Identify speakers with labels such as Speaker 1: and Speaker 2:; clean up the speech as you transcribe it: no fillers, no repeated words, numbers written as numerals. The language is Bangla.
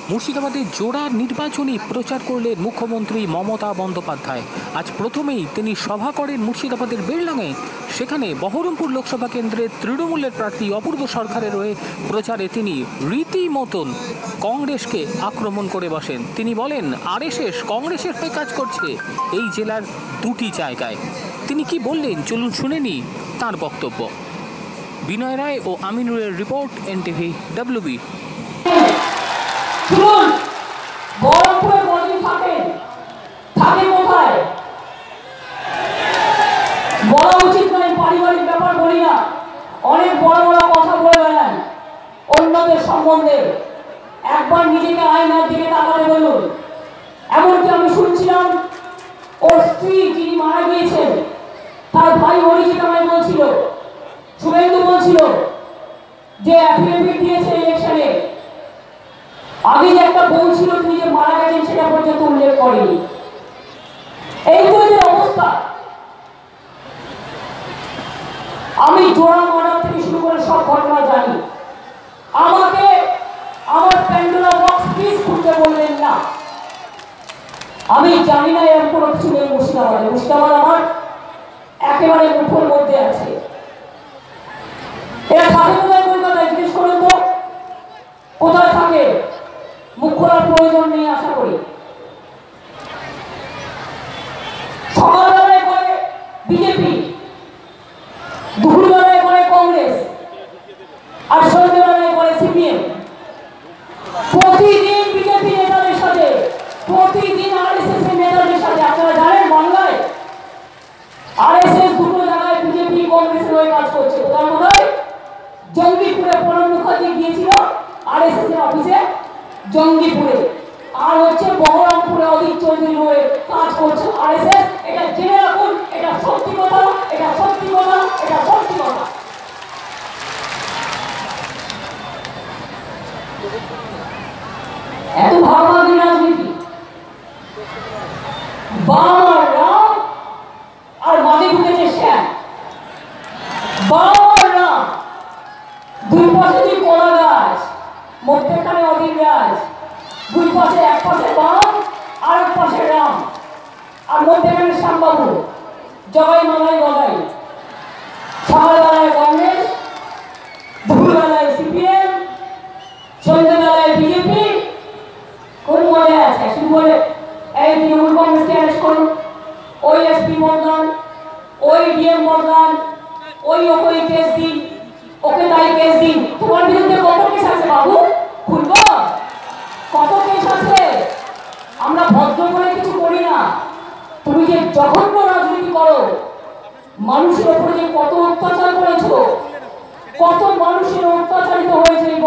Speaker 1: মুর্শিদাবাদে জোড়া নির্বাচনী প্রচার করলেন মুখ্যমন্ত্রী মমতা বন্দ্যোপাধ্যায়। আজ প্রথমেই তিনি সভা করেন মুর্শিদাবাদের বেলডাঙে। সেখানে বহরমপুর লোকসভা কেন্দ্রের তৃণমূলের প্রার্থী অপূর্ব সরকারের হয়ে প্রচারে তিনি রীতিমতন কংগ্রেসকে আক্রমণ করে বসেন। তিনি বলেন, আরএসএস কংগ্রেসের হয়ে কাজ করছে এই জেলার দুটি জায়গায়। তিনি কি বললেন চলুন শুনে নিই তাঁর বক্তব্য। বিনয় রায় ও আমিনুরের রিপোর্ট, এনটিভি WB।
Speaker 2: শুনুন, বহরমপুরে কদিন থাকেন, থাকে কোথায় বলা উচিত নয়, পারিবারিক ব্যাপার বলি না। অনেক বড় বড় কথা বলে বেড়ান অন্যদের সম্বন্ধে। একবার নিজেকে আয়নার দিকে তাকাতে বলুন। এমনকি আমি শুনছিলাম ওর স্ত্রী যিনি মারা গিয়েছেন তার ভাই অরিজিৎ আমায় বলছিল, শুভেন্দু বলছিল যে অ্যাফিডেভিট দিয়েছে ইলেকশনে, আগে যে একটা বউ ছিল তিনি যে মারা গেছেন সেটা পর্যন্ত উল্লেখ করেনি। এই তো যে অবস্থা। আমি জোড়া মার্ডার থেকে শুরু করে সব ঘটনা জানি। আমাকে আমার প্যান্ডোরা বক্স প্লিজ খুলতে বললেন না। আমি জানি না এরকম কোনো কিছু নেই মুর্শিদাবাদে। মুর্শিদাবাদ আমার একেবারে মুঠোর মধ্যে আছে। এরা থাকে কোথায়? কলকাতায়। জিজ্ঞেস করুন তো কোথায় থাকে। মুখ খোলার প্রয়োজন নেই আশা করি। সকালবেলায় করে বিজেপি, দুপুরবেলায় করে কংগ্রেস, আর সন্ধ্যেবেলায় করে সিপিএম। প্রতিদিন বিজেপি নেতাদের সাথে, প্রতিদিন আরএসএস এর নেতাদের সাথে। আপনারা জানেন বাংলায় আরএসএস দুটো জায়গায় বিজেপি কংগ্রেসের হয়ে কাজ করছে। কোথায় কোথায়? জঙ্গিপুরে প্রণব মুখার্জি গিয়েছিল আরএসএস এর অফিসে, জঙ্গিপুরে। আর হচ্ছে বহরমপুরে অধীর চৌধুরী হয়ে কাজ করছে আরএসএস। এটা জেনে রাখুন, এটা সত্যি কথা, এটা সত্যি কথা, এটা সত্যি কথা। এত ভাগাভাগি রাজনীতি, বাম আর রাম, আর মাঝে ঢুকেছে শ্যাম। বাম আর রাম, দুই পাশে দুই কলা গাছ, মধ্যেখানে অধীর রাজ। দুই পাশে, এক পাশে বাম আর এক পাশে রাম, আর মধ্যেখানে শ্যামবাবু জগাই মালাই গজাই। সকালবেলায় কংগ্রেস, দুপুরবেলায় সিপিএম, সন্ধ্যেবেলায় বিজেপি। খুব মজা আছে। শুধু বলে এই তৃণমূল কংগ্রেসকে অ্যারেস্ট করুন, ওই এসপি বদলান, ওই ডিএম বদলান, ওকে কেস দিন, ওকে তাই কেস দিন। তোমার বিরুদ্ধে কত কেস আছে বাবু? খুলবো? কত কেস আছে? আমরা ভদ্র করে কিছু করি না। তুমি যে জঘন্য রাজনীতি করো, মানুষের উপরে যে কত অত্যাচার করেছো, কত মানুষের অত্যাচারিত হয়েছে এই